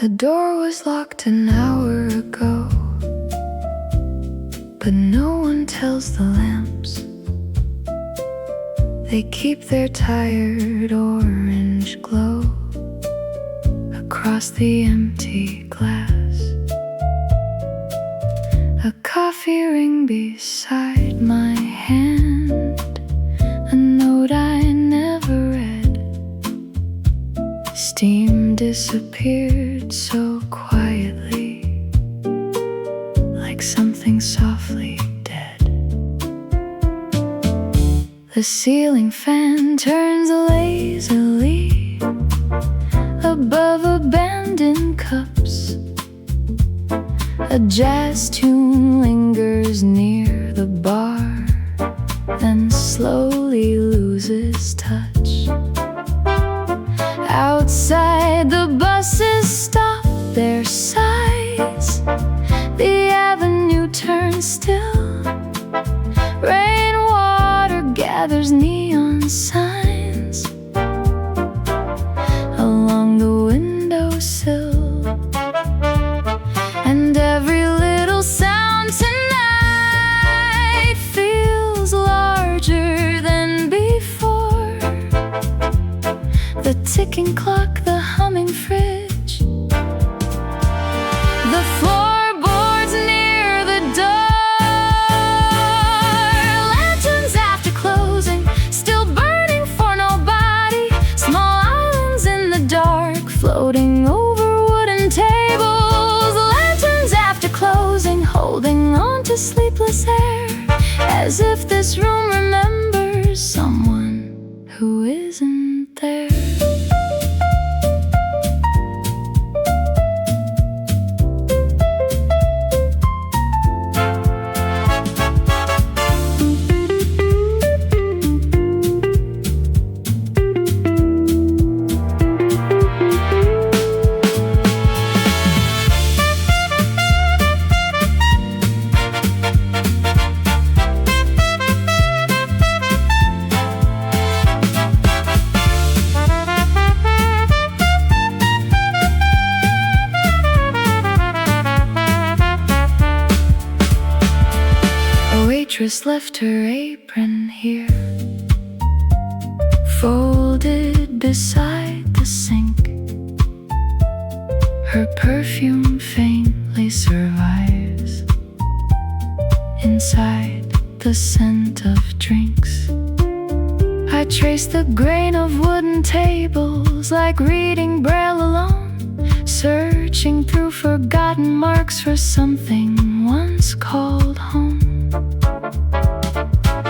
The door was locked an hour ago, but no one tells the lamps they keep their tired orange glow across the empty glass. A coffee ring beside my hand, a note I never read. Steam disappeared so quietly, like something softly dead. The ceiling fan turns lazily above abandoned cups. A jazz tune lingers near the bar, then slowly loses touch. Outside, the buses stop their sighs. The avenue turns still. Rainwater gathers neon signs along the windowsill. And every little sound tonight feels larger than before. The ticking clock, the humming fridge, the floorboards near the door. Lanterns after closing, still burning for nobody. Small islands in the dark, floating over wooden tables. Lanterns after closing, holding on to sleepless air, as if this room remembers someone who isn't there. Waitress left her apron here, folded beside the sink. Her perfume faintly survives inside the scent of drinks. I trace the grain of wooden tables like reading Braille alone, searching through forgotten marks for something once called home.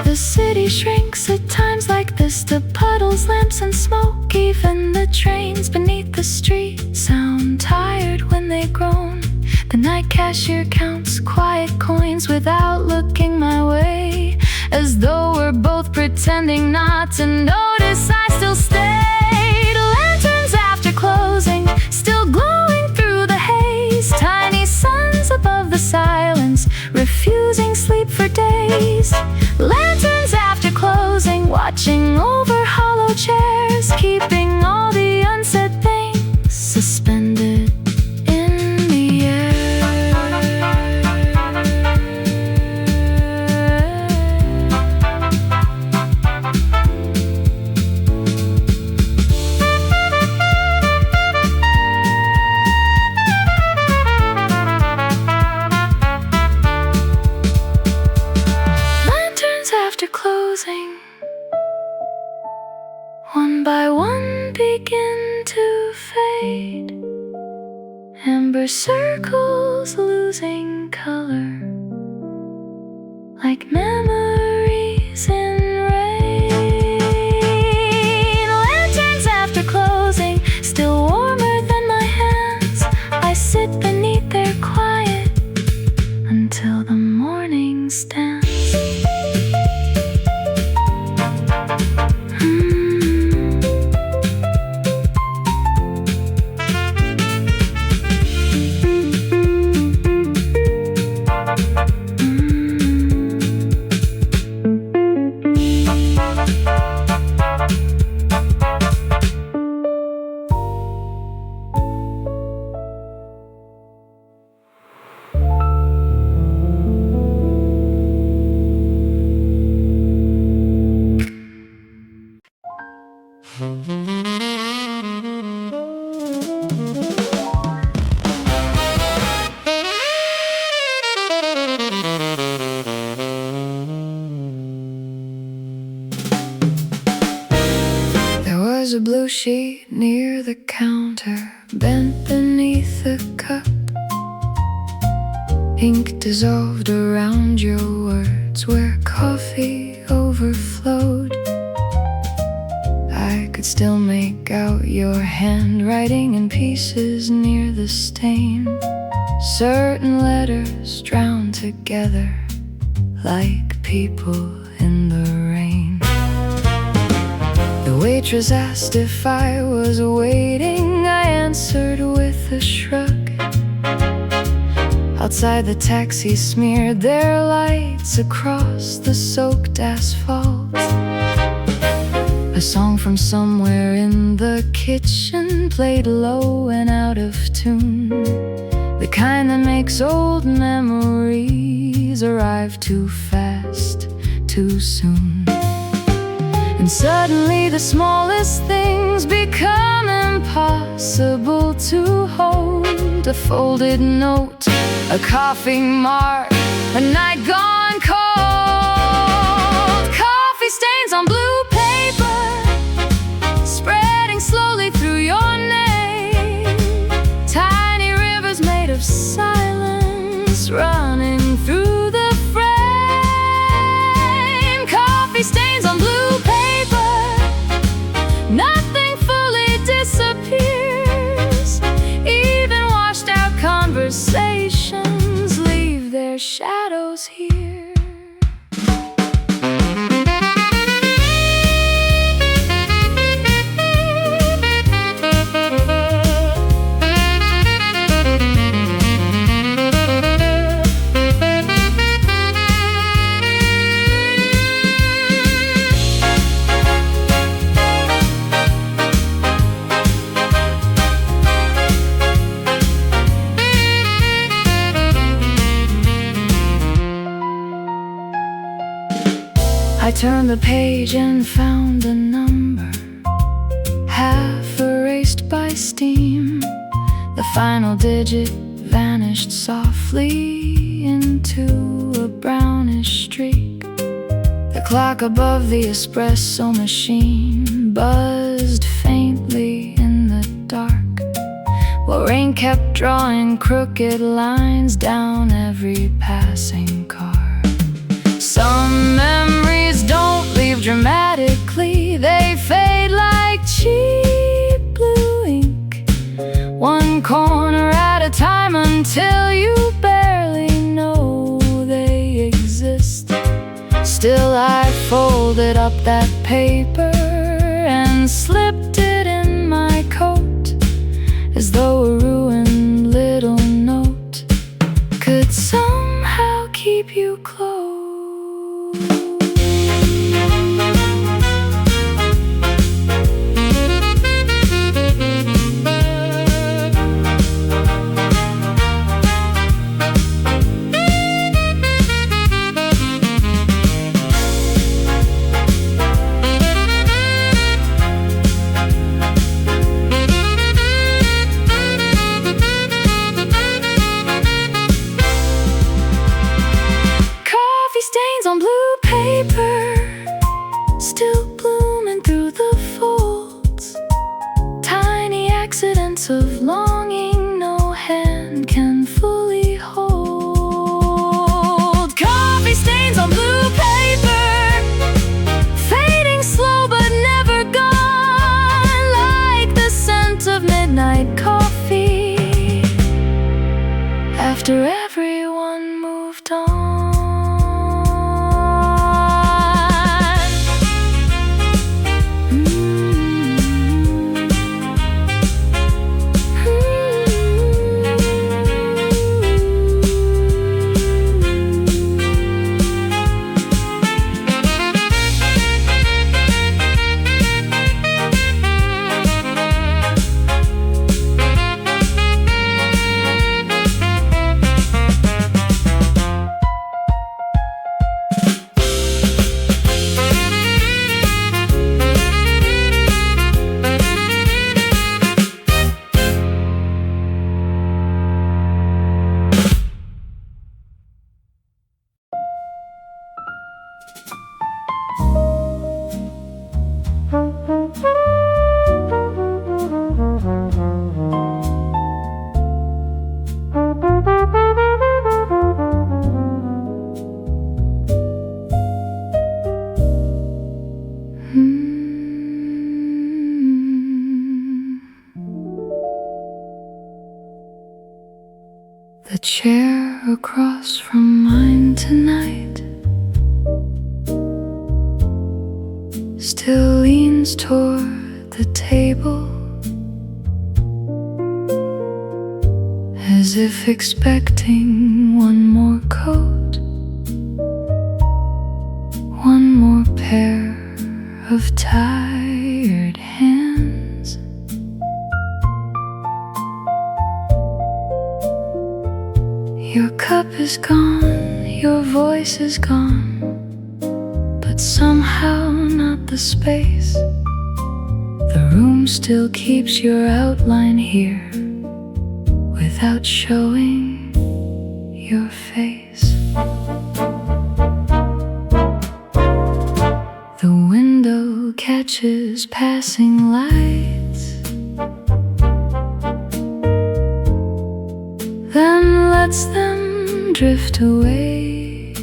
The city shrinks at times like this to puddles, lamps and smoke. Even the trains beneath the street sound tired when they groan. The night cashier counts quiet coins without looking my way, as though we're both pretending not to notice. I still stayed. Lanterns after closing, still glowing through the haze. Tiny suns above the silence, refusing sleep for days. Lanterns after closing, watching over hollow chairs, keeping all the unsaid things suspended in the air. Closing, one by one begin to fade. Amber circles losing color, like memories in rain. Lanterns after closing, still warmer than my hands. I sit beneath their quiet until the morning stands. sheet near the counter, bent beneath the cup. Ink dissolved around your words where coffee overflowed. I could still make out your handwriting in pieces near the stain. Certain letters drowned together like people in the rain. The waitress asked if I was waiting. I answered with a shrug. Outside, the taxi smeared their lights across the soaked asphalt. A song from somewhere in the kitchen played low and out of tune, the kind that makes old memories arrive too fast, too soon. And suddenly the smallest things become impossible to hold. A folded note, a coughing mark, a night gone cold. Coffee stains on blue paper, spreading slowly through your name. Tiny rivers made of silence running through the frame. Coffee stains on blue paper, nothing fully disappears. Even washed out conversations leave their shadows here. I turned the page and found the number, half erased by steam. The final digit vanished softly into a brownish streak. The clock above the espresso machine buzzed faintly in the dark, while rain kept drawing crooked lines down every passing car. Some memories don't leave dramatically, they fade like cheap blue ink, one corner at a time until you barely know they exist. Still I folded up that paper and slipped it in my coat, as though a ruined little note could somehow keep you close. Of longing no hand can fully hold. Coffee stains on blue paper, fading slow but never gone, like the scent of midnight coffee after everyone moved on. The chair across from mine tonight still leans toward the table, as if expecting one more coat, one more pair of tired hands. Your cup is gone, your voice is gone, but somehow not the space. The room still keeps your outline here without showing your face. The window catches passing lights, then lets them drift away.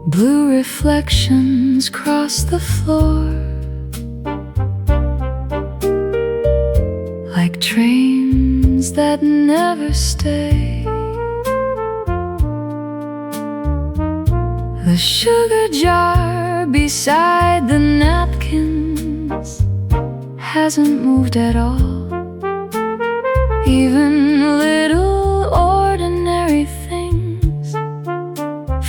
Blue reflections cross the floor like trains that never stay. The sugar jar beside the napkins hasn't moved at all. Even little ordinary things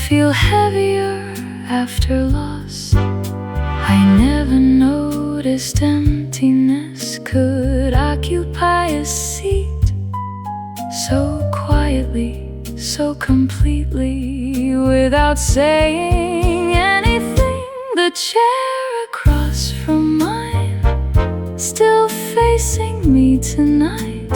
feel heavier after loss. I never noticed emptiness could occupy a seat so quietly, so completely, without saying anything. The chair across from mine still facing me tonight,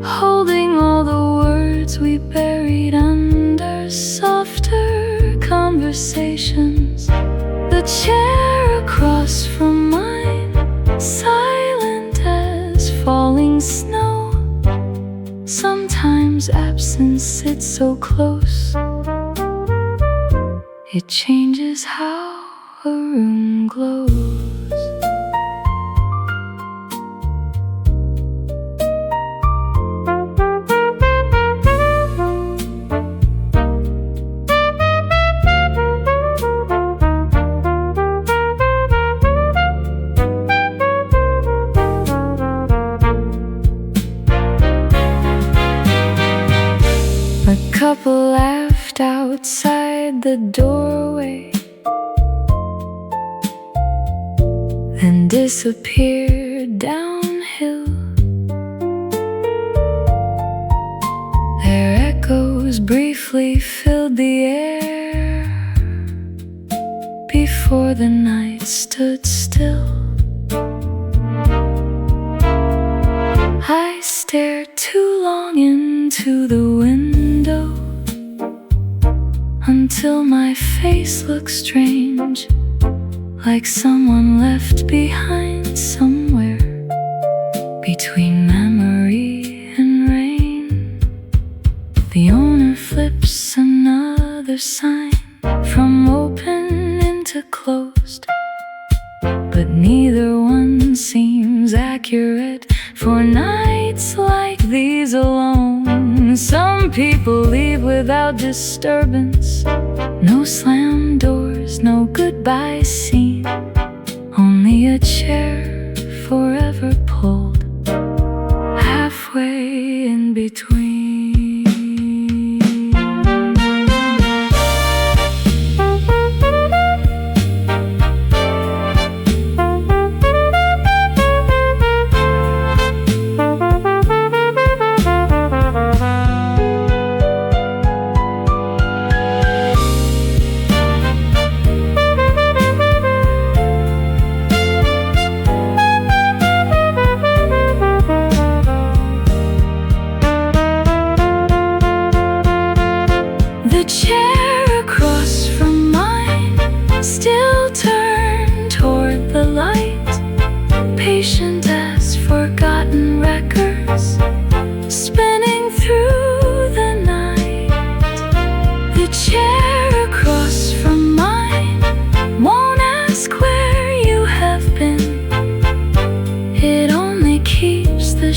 holding all the words we buried under softer conversations. The chair across from mine, silent as falling snow. Sometimes absence sits so close, it changes how a room glows. A couple laughed outside the doorway, then disappeared downhill. Their echoes briefly filled the air before the night stood still. I stared too long into the window until my face looked strange, like someone left behind somewhere between memory and rain. The owner flips another sign from open into closed, but neither one seems accurate for nights like these alone. Some people leave without disturbance, no slam doors, no goodbye scene, only a chair forever pulled halfway in between.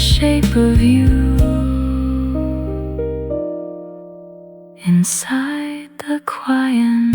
shape of you inside the quiet.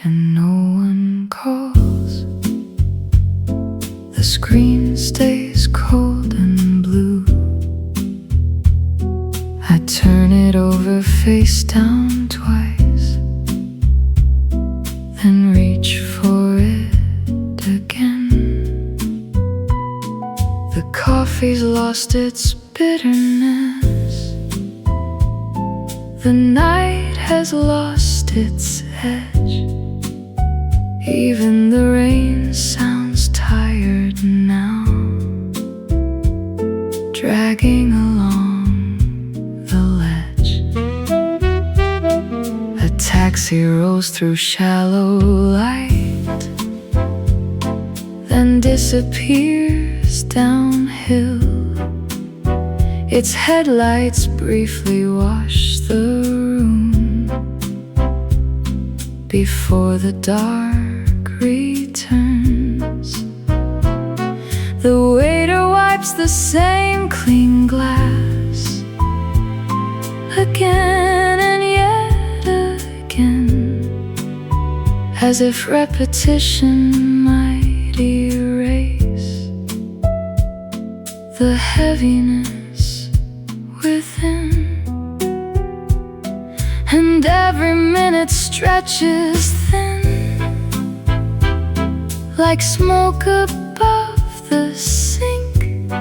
And no one calls. The screen stays cold and blue. I turn it over face down twice, then reach for it again. The coffee's lost its bitterness. The night has lost its edge. Even the rain sounds tired now, dragging along the ledge. A taxi rolls through shallow light, then disappears downhill. Its headlights briefly wash the room before the dark returns. The waiter wipes the same clean glass again and yet again, as if repetition might erase the heaviness within. And every minute stretches thin, like smoke above the sink.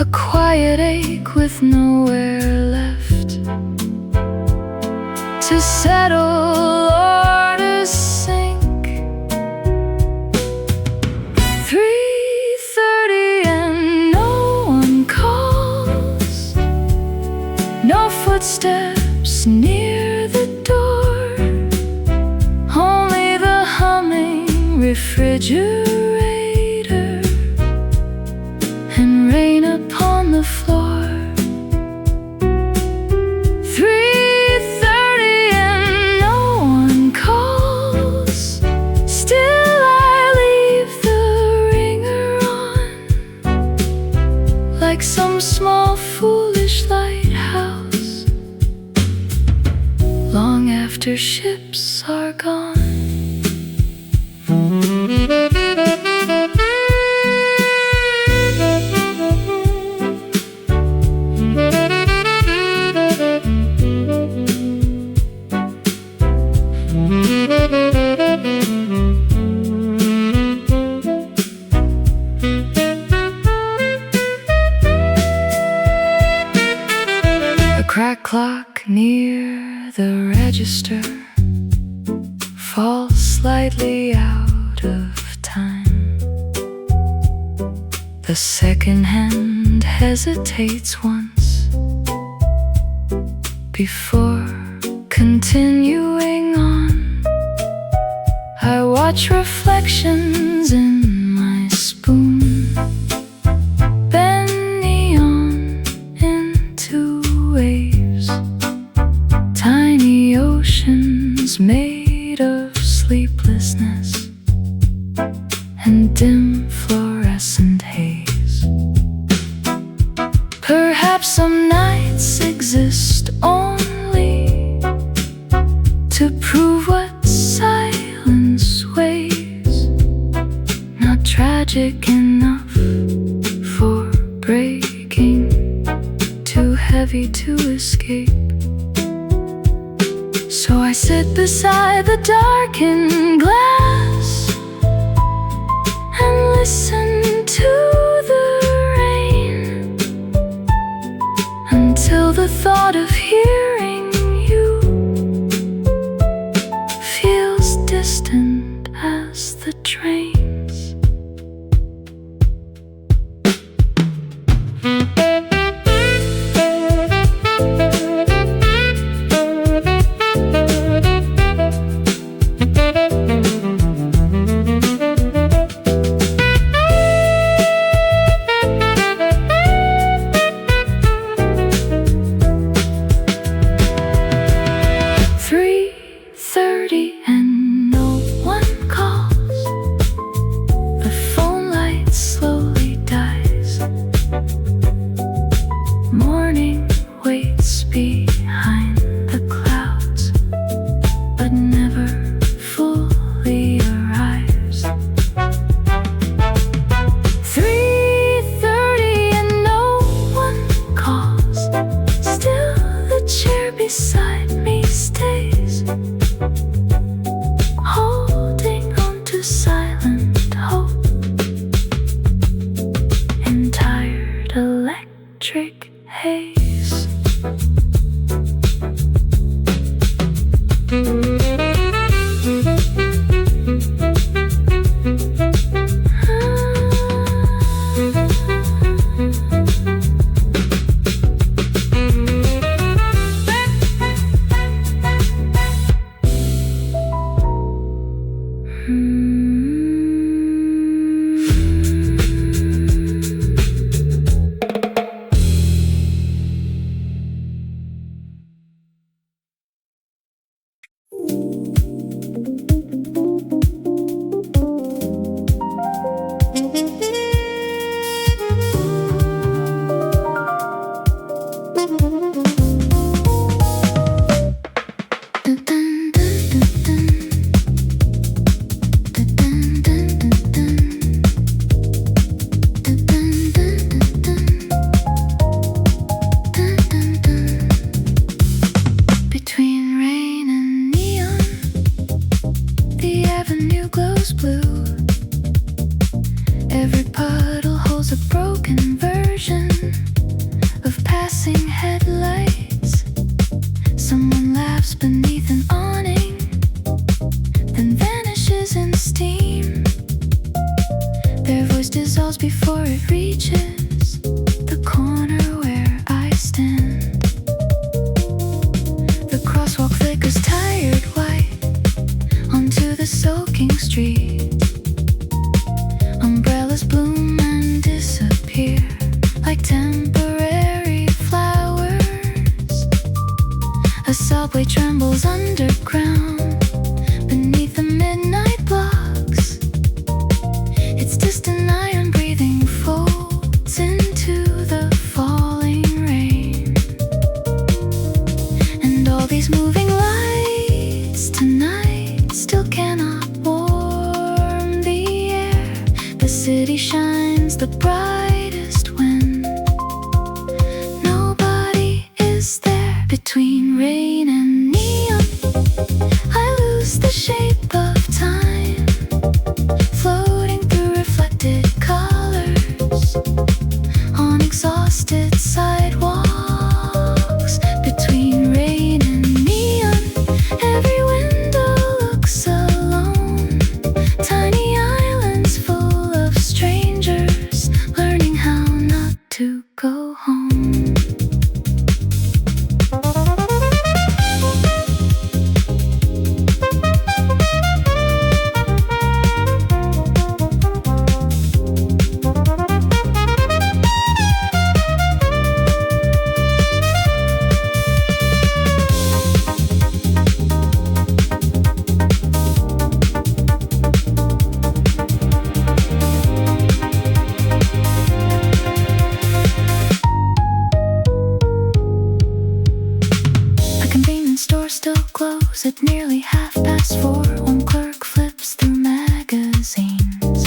A quiet ache with nowhere left to settle or to sink. 3:30 and no one calls. No footsteps near the door, only the humming refrigerator and rain upon the floor. 3:30 and no one calls. Still I leave the ringer on, like some small foolish lighthouse, long after ships are gone. A cracked clock near the register falls slightly out of time. The second hand hesitates once before continuing on. I watch reflections in my spoon bend neon into waves, tiny oceans made of sleeplessness and dim fluorescent haze. Perhaps some nights exist only to prove what silence by the darkened glass and listen to the rain until the thought of hearing you feels distant as the trains. Beside me stays, holding on to silent hope in tired electric haze. Before it reaches the corner where I stand, the crosswalk flickers tired white onto the soaking street. Umbrellas bloom and disappear like temporary flowers. A subway trembles underground beneath the midnight blocks. Its distant iron breathing folds into the falling rain. And all these moving lights tonight still cannot warm the air. The city shines the brightest when nobody is there. Between rain and neon, I lose the shape of time, floating through reflected colors on exhausted sidewalks. Between rain and neon, every window looks alone. Tiny islands full of strangers learning how not to go home. At nearly 4:30, one clerk flips through magazines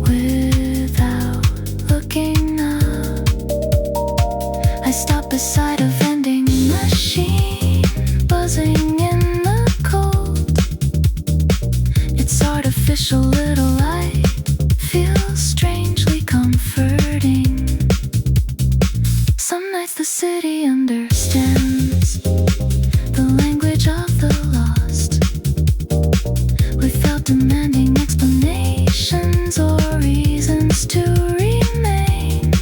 without looking up. I stop beside a vending machine, buzzing in the cold. a little light feels strangely comforting. Some nights the city understands the language of the lost without demanding explanations or reasons to remain.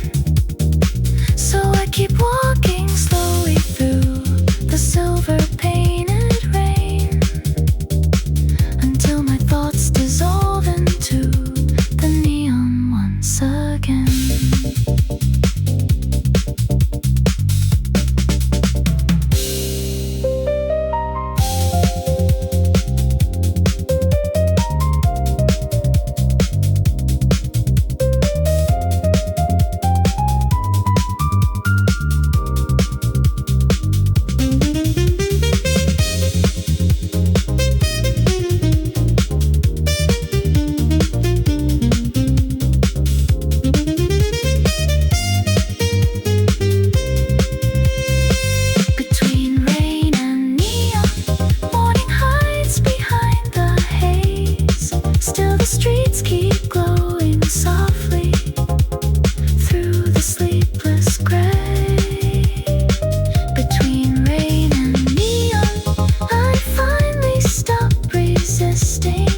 So I keep walking slowly through the silver painted rain until my thoughts dissolve into the neon once again. Streets keep glowing softly through the sleepless gray. Between rain and neon, I finally stop resisting.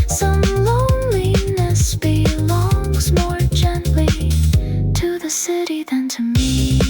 Some loneliness belongs more gently to the city than to me.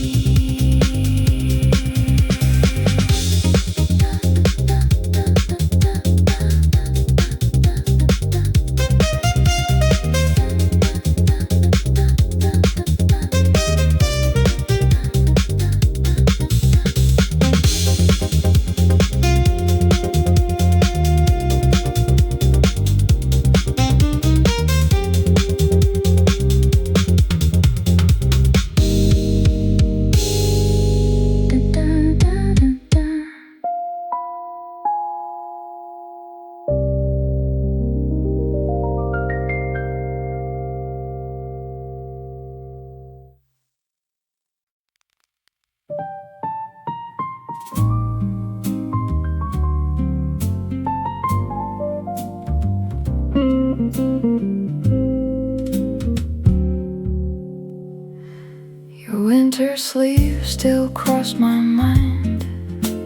Your winter sleeves still cross my mind.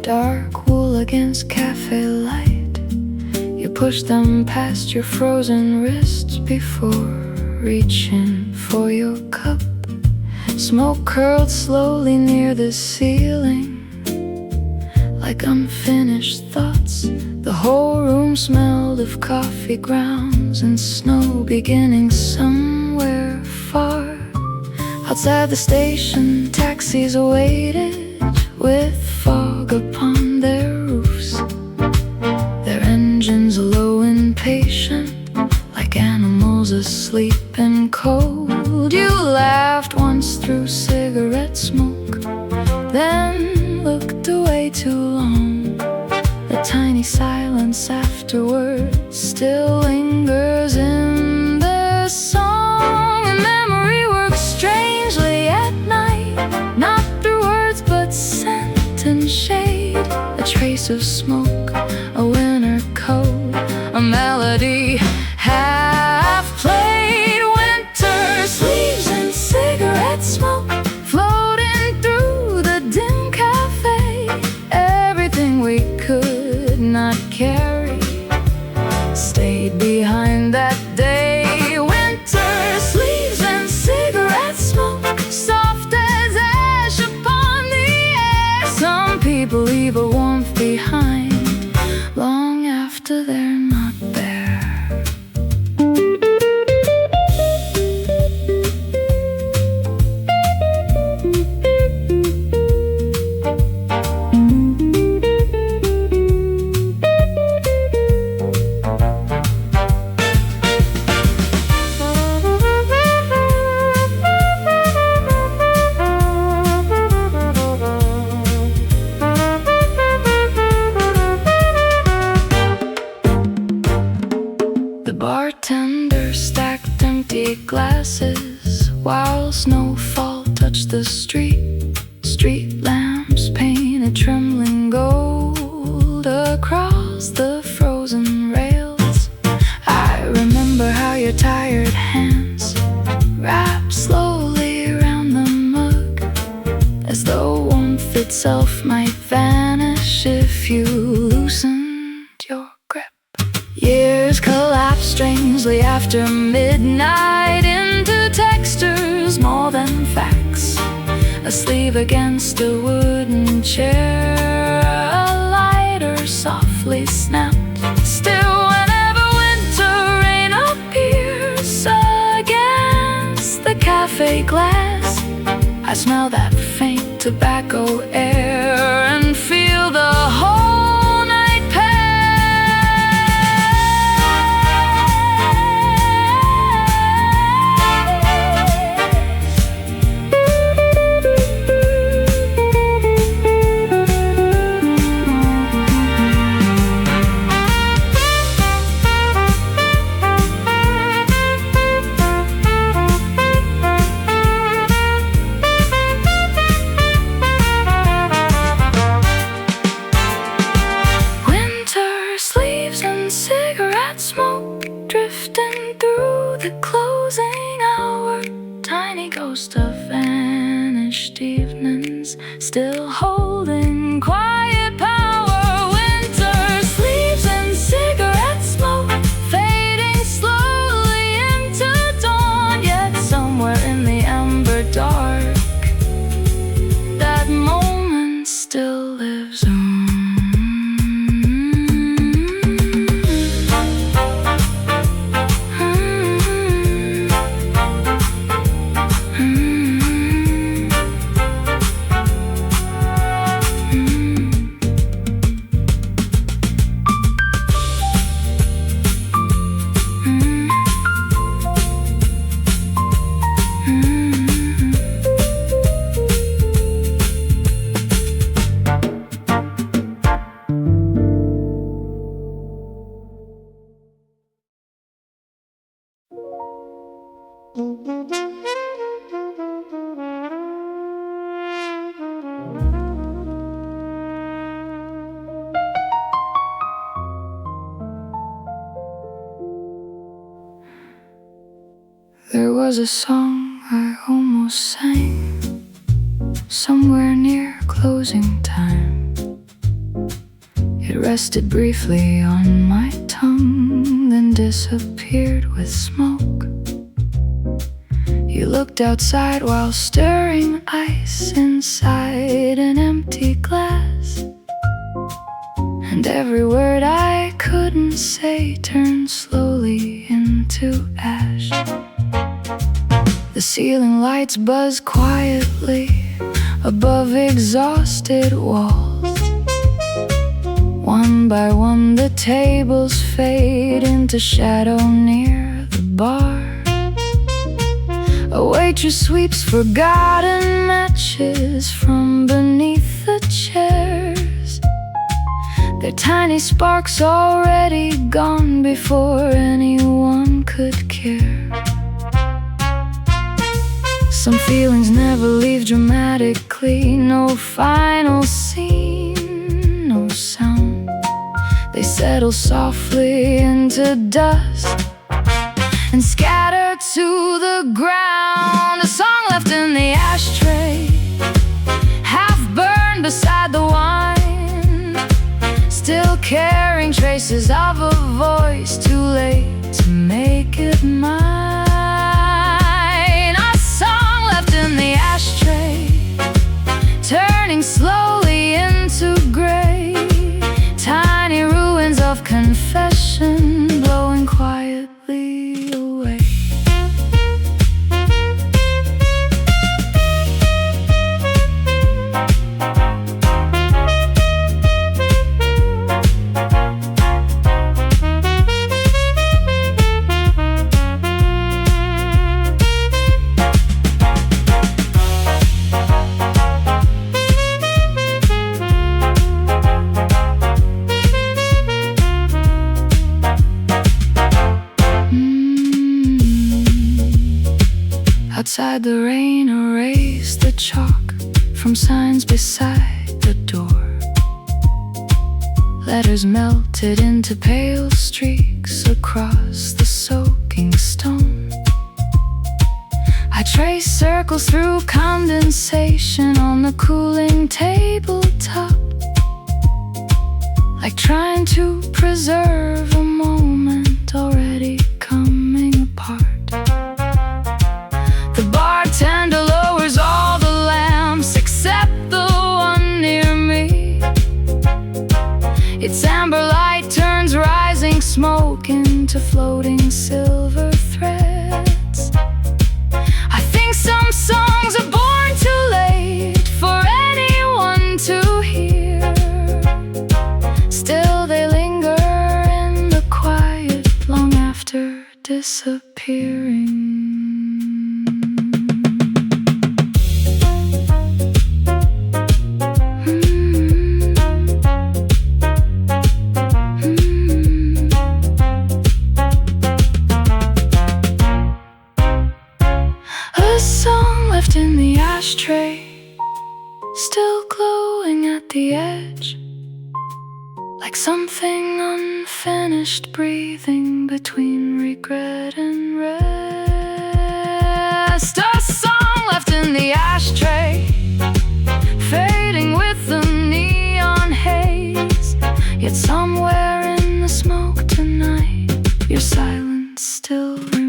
Dark wool against cafe light. You push them past your frozen wrists before reaching for your cup. Smoke curled slowly near the ceiling like unfinished thoughts. The whole room smelled of coffee grounds and snow beginning somewhere far. Outside the station, taxis awaited with fog upon their roofs, their engines low and patient, like animals asleep and cold. You laughed once through cigarette smoke, then looked away too long. The tiny silence afterwards still lingers in their song. And memory works strangely at night, not through words but scent and shade. A trace of smoke, a winter coat, a melody half played. Winter sleeves and cigarette smoke floating through the dim cafe. Everything we could not carry stayed behind that day. Winter sleeves and cigarette smoke, soft as ash upon the air. Some people leave a warmth behind long after they're not there. The bartender stacked empty glasses while snowfall touched the street. Street lamps painted trembling gold across the frozen rails. I remember itself might vanish if you loosened your grip. Years collapse strangely after midnight into textures more than facts. A sleeve against a wooden chair, a lighter softly snapped. Still, whenever winter rain appears against the cafe glass, I smell that faint tobacco air and feel the whole night pass. Still holding quiet power. Winter sleeps and cigarette smoke, fading slowly into dawn. Yet somewhere in the amber dark, that moment still lives on. There was a song I almost sang somewhere near closing time. It rested briefly on my tongue, then disappeared with smoke. You looked outside while stirring ice inside an empty glass, and every word I couldn't say turned slowly into ash. The ceiling lights buzz quietly above exhausted walls. One by one the tables fade into shadow near the bar. A waitress sweeps forgotten matches from beneath the chairs, their tiny sparks already gone before anyone could care. Some feelings never leave dramatically, no final scene, no sound. They settle softly into dust and scatter to the ground. A song left in the ashtray, half burned beside the wine, still carrying traces of a voice, too late to make it mine. In the ashtray, turning slowly into gray, tiny ruins of confession blowing quietly away. Outside, the rain erased the chalk from signs beside the door. Letters melted into pale streaks across the soaking stone. I trace circles through condensation on the cooling tabletop, like trying to preserve a moment already coming apart. The bartender lowers all the lamps except the one near me. Its amber light turns rising smoke into floating silver threads. I think some songs are born too late for anyone to hear. Still they linger in the quiet long after disappearing. A song left in the ashtray, still glowing at the edge, like something unfinished breathing between regret and rest. A song left in the ashtray, fading with the neon haze. Yet somewhere in the smoke tonight, your silence still remains.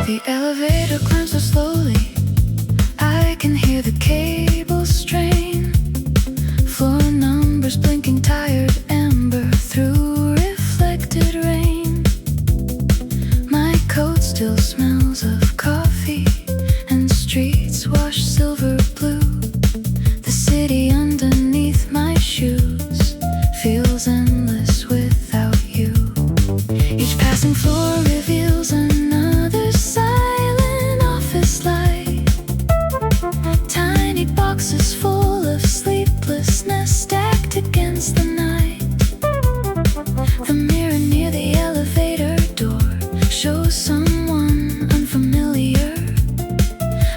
The elevator climbs so slowly, I can hear the cables strain. Floor numbers blinking tired amber through reflected rain. My coat still smells of coffee and streets washed silver blue. The city underneath my shoes feels endless without you. Each passing floor reveals another silent office light. Tiny boxes full of sleeplessness stacked against the night. The mirror near the elevator door shows someone unfamiliar,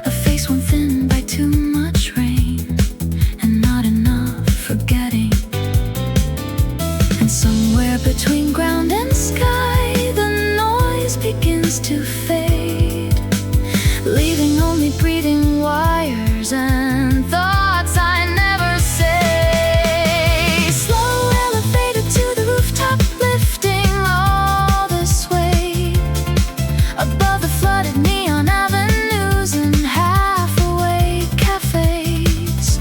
a face worn thin by too much rain and not enough forgetting. And somewhere between ground and sky, the noise begins to fade, leaving only breathing wires and thoughts I never say. Slow elevator to the rooftop, lifting all this weight above the flooded neon avenues and half-awake cafes.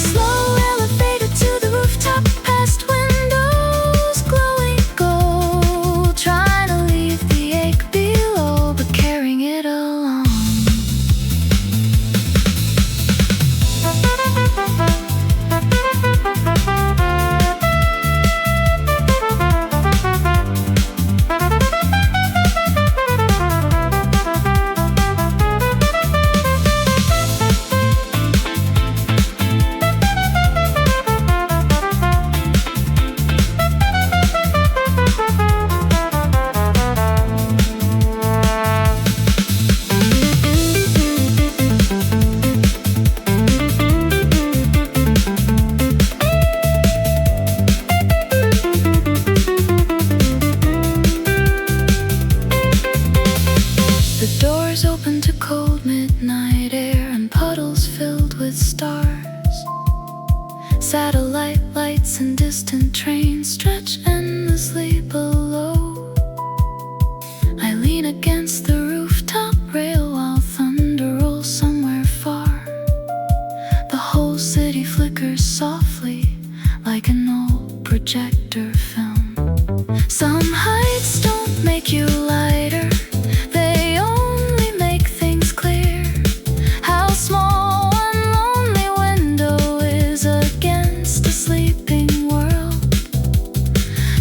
Slow elevator to the rooftop, past windows glowing gold, trying to leave the ache below but carrying it along. The doors open to cold midnight air and puddles filled with stars. Satellite lights and distant trains stretch endlessly endlessly below. I lean against the rooftop rail while thunder rolls somewhere far. The whole city flickers softly like an old projector film. Some heights don't make you lighter, they only make things clear. How small one lonely window is against a sleeping world.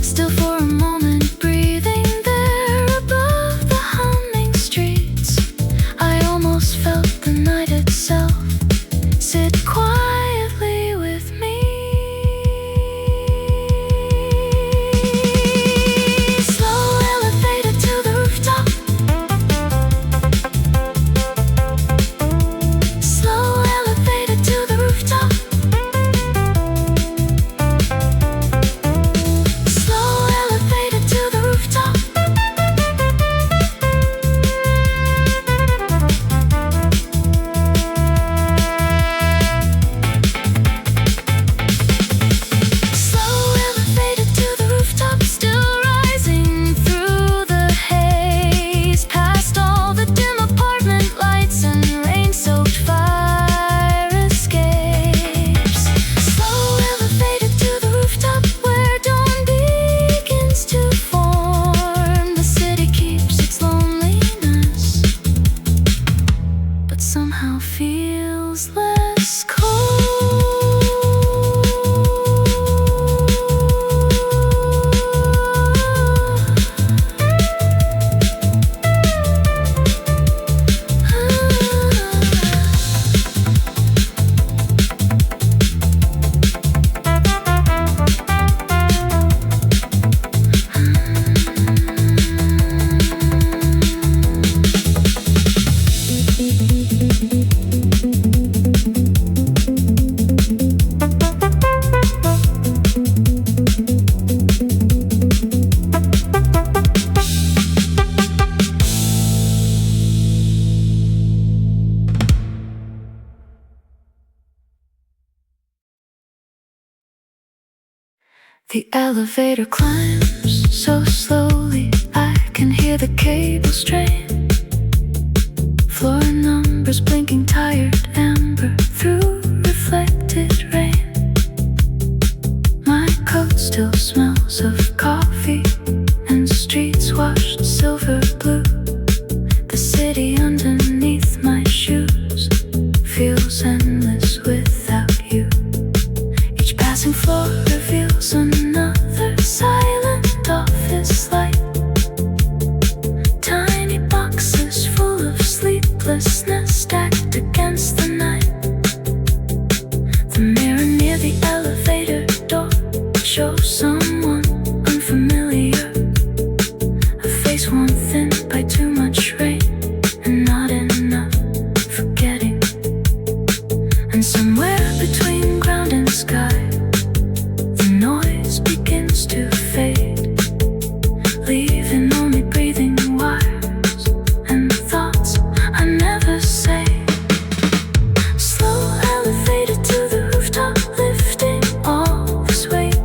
Still for a moment breathing there above the humming streets, I almost felt the night itself sit quietly with me. Slow elevator to the rooftop. Slow elevator to the rooftop. Slow elevator to the rooftop. Slow elevator to the rooftop, still rising through the haze, past all the dim apartment lights and rain-soaked fire escapes. Slow elevator to the rooftop, where dawn begins to form. The city keeps its loneliness, but somehow feels less cold. The elevator climbs so slowly, I can hear the cable strain. Floor numbers blinking tired amber through reflected rain. My coat still smells of coffee and streets washed silver blue. The city underneath my shoes feels endless without you. Each passing floor reveals another silent office light. Tiny boxes full of sleeplessness stacked against the night. The mirror near the elevator door shows someone unfamiliar, a face worn thin by too much rain and not enough forgetting. And somewhere between ground and sky, the noise begins to fade, leaving only breathing wires and thoughts I never say. Slow elevator to the rooftop, lifting all this weight.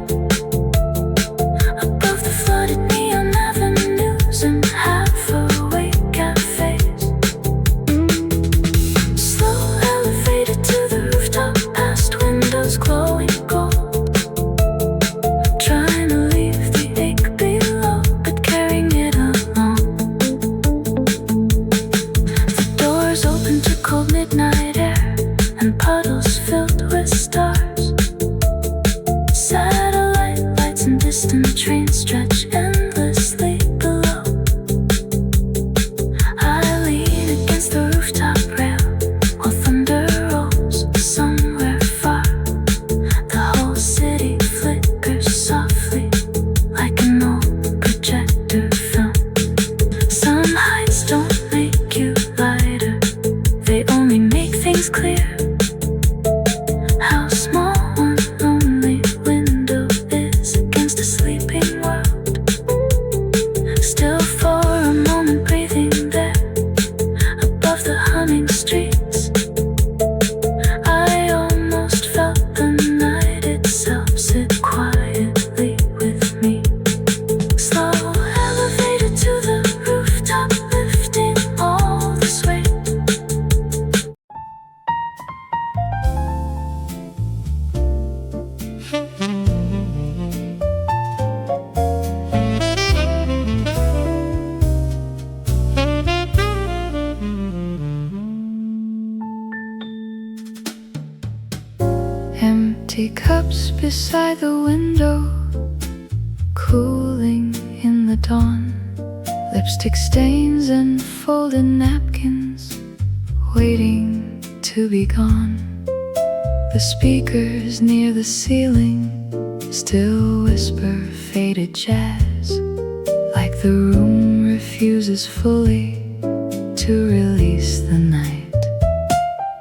Empty cups beside the window, cooling in the dawn. Lipstick stains and folded napkins, waiting to be gone. The speakers near the ceiling still whisper faded jazz, like the room refuses fully to release the night.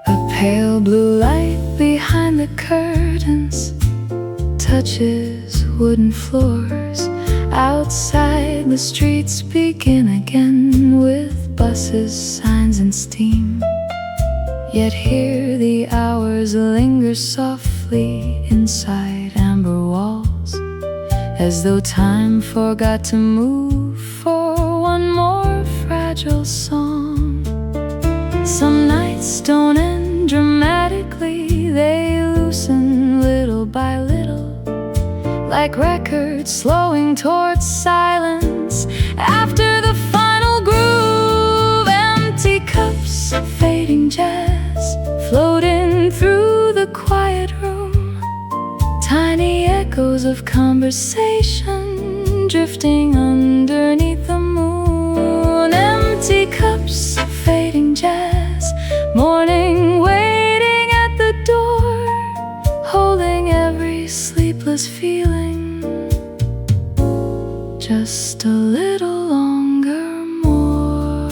A pale blue light behind the curtains touches wooden floors. Outside the streets begin again with buses, signs and steam. Yet here the hours linger softly inside amber walls, as though time forgot to move for one more fragile song. Some nights don't end dramatically, they loosen little by little, like records slowing towards silence after the final groove. Empty cups, fading jazz, floating through the quiet room. Tiny echoes of conversation drifting underneath the moon. Empty cups, fading jazz, morning waiting at the door, holding every sleepless feeling just a little longer more.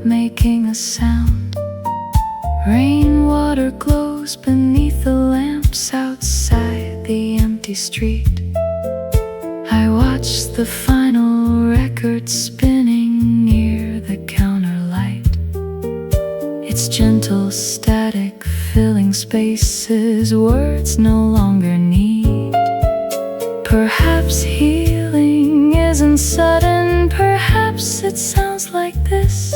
Making a sound. Rainwater glows beneath the lamps outside the empty street. I watch the final record spinning near the counter light, its gentle static filling spaces words no longer need. Perhaps healing isn't sudden, perhaps it sounds like this.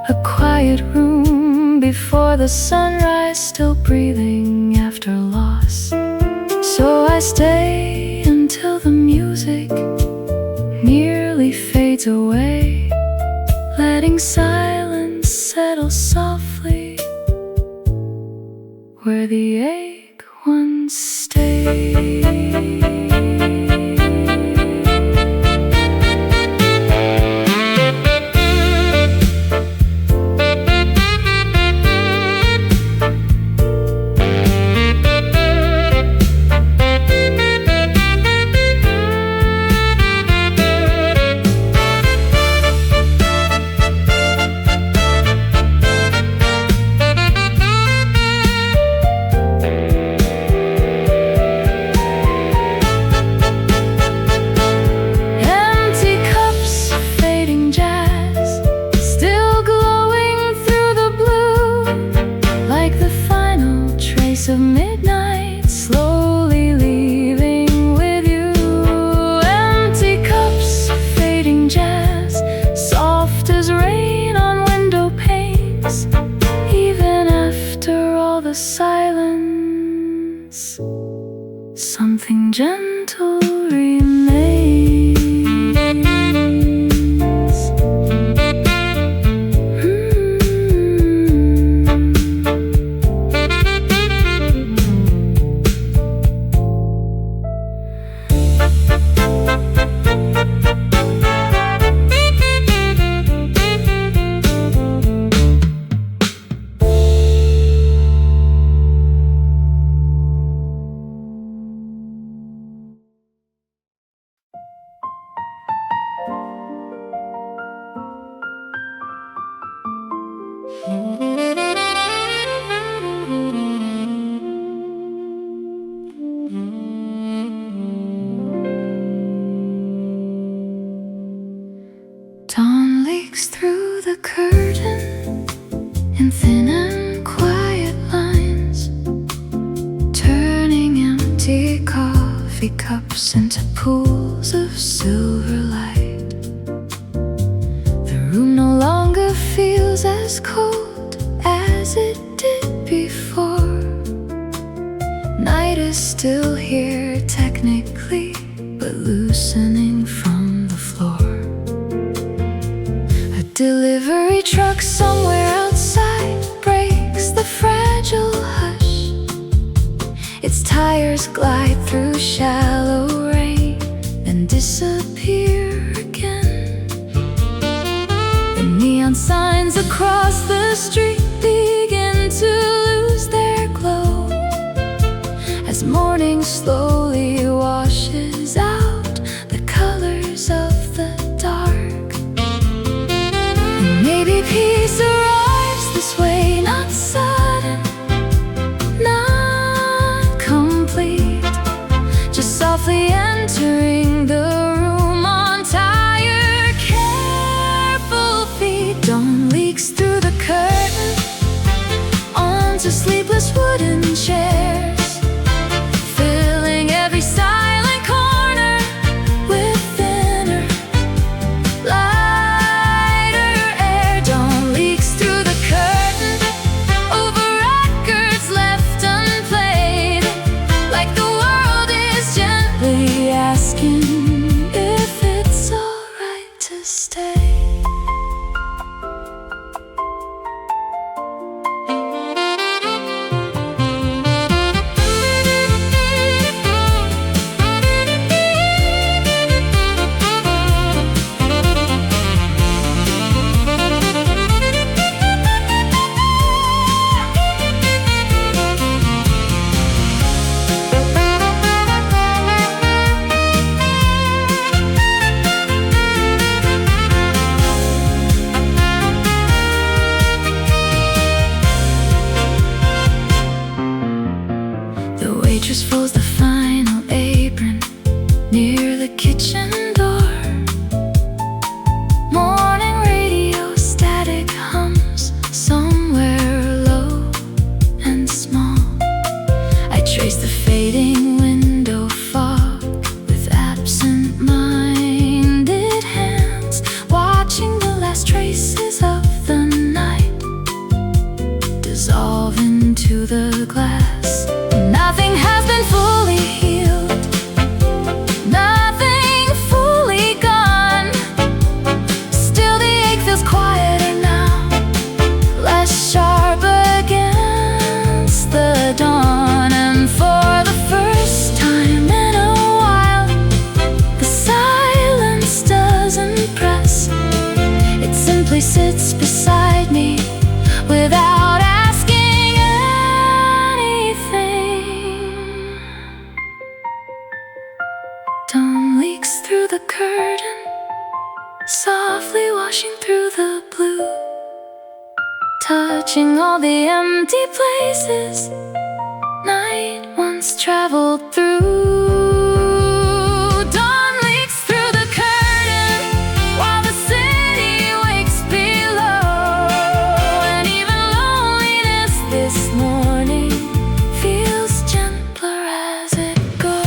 A quiet room before the sunrise, still breathing after loss. So I stay until the music nearly fades away, letting silence settle softly where the ache once stayed. Of midnight, slowly leaving with you. Empty cups, fading jazz, soft as rain on window panes. Even after all the silence, something gentle remains. leaks through the curtain in thin and quiet lines, turning empty coffee cups into pools of silver light. The room no longer feels as cold as it did before. Night is still here technically, but loosening from the floor. A delivery truck somewhere outside breaks the fragile hush. Its tires glide through shallow rain, then disappear again. The neon signs across the street begin to lose their glow as morning slowly washes out the colors of the dark. And maybe peace arrives this way, not sudden, not complete, just softly entering the room on tired, careful feet. Dawn leaks through the curtain onto sleepless wooden chairs, filling every silent corner with thinner, lighter air. Dawn leaks through the curtain over records left unplayed, like the world is gently asking if it's alright to stay. The waitress folds the final apron near the kitchen door. Morning radio static hums somewhere low and small. I trace the fading window fog with absent-minded hands, watching the last traces of the night dissolve into the glass. Nothing has been fully healed, nothing fully gone. Still the ache feels quieter now, less sharp against the dawn. And for the first time in a while, the silence doesn't press. It simply sits beside me without asking anything. Dawn leaks through the curtain, softly washing through the blue, touching all the empty places night once traveled through. Dawn leaks through the curtain while the city wakes below, and even loneliness this morning feels gentler as it goes.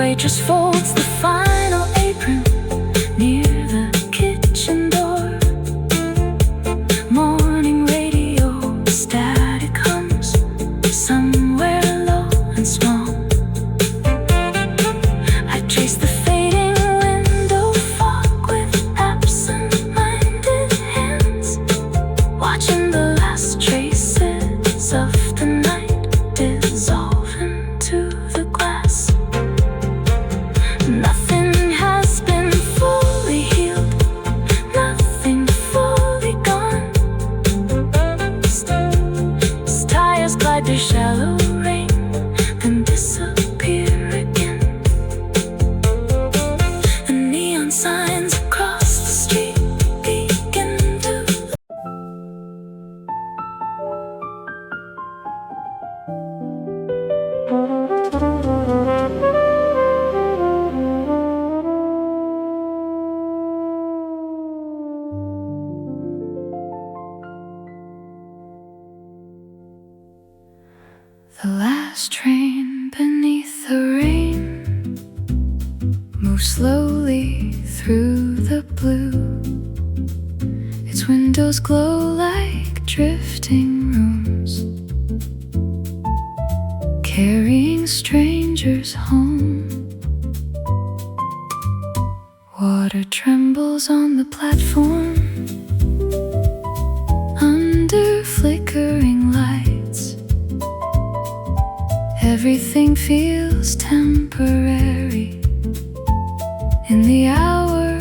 waitress folds the final apron near the kitchen door. Morning radio static hums somewhere low and small. I trace the fading window fog with absent-minded hands, watching the last traces of the night dissolve into the glass. Nothing has been fully healed, nothing fully gone. Tires glide through shallow rain, then disappear again. The neon signs across the street begin to The last train beneath the rain moves slowly through the blue. Its windows glow like drifting rooms, carrying strangers home. Water trembles on the platform under flickering lights. Everything feels temporary in the hour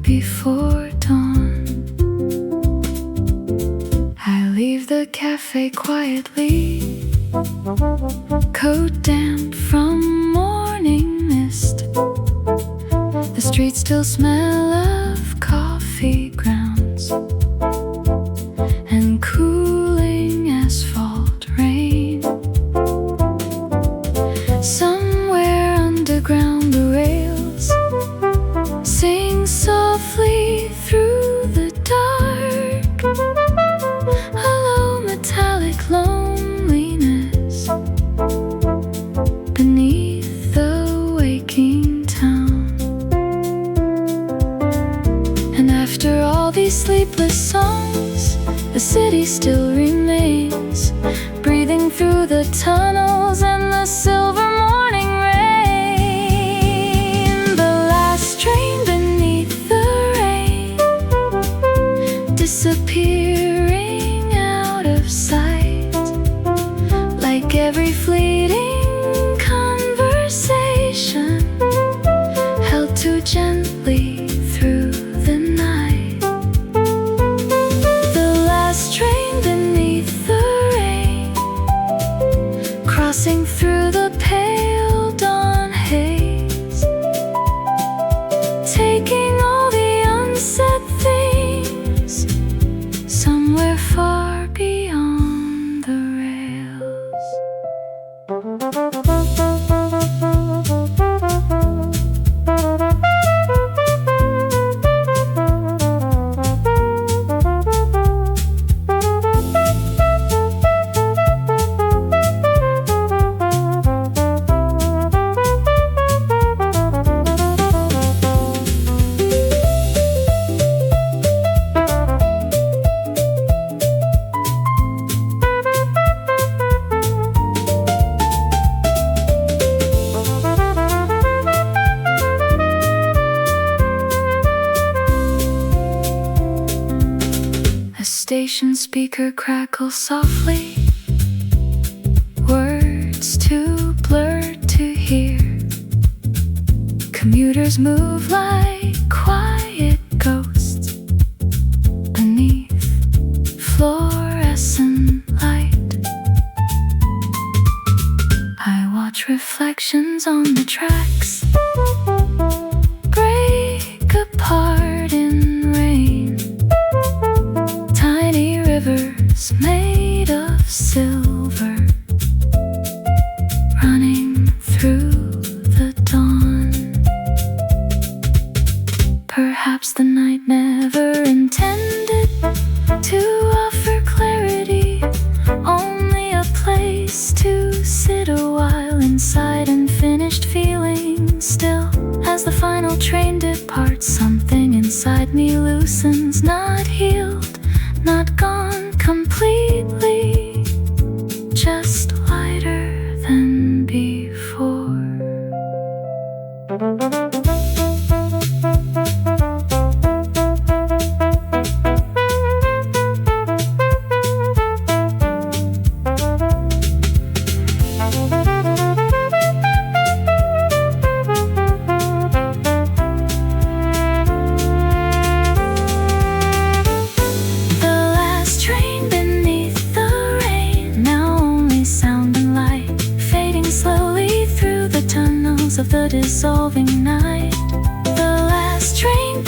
before dawn. I leave the cafe quietly, coat damp from morning mist. The streets still smell of coffee grounds and cooling asphalt rain. Somewhere underground the rails sing softly through the dark, a low metallic loneliness beneath the waking town. And after all these sleepless songs, the city still remains, breathing through the tunnels and the silver morning rain. The last train beneath the rain, disappearing out of sight, like every fleeting conversation held too gently through the night. The last train beneath the rain, crossing through the pale dawn haze, taking all the unsaid things somewhere far beyond the rails. A station speaker crackles softly, words too blurred to hear. Commuters move like quiet ghosts beneath fluorescent light. I watch reflections on the tracks break apart in rain. Tiny rivers made of silver running through the dawn. Perhaps the night never intended to offer clarity, only a place to sit a while inside unfinished feelings the final train departs, something inside me loosens, not healed, not gone completely, just lighter than before. Of the dissolving night, the last train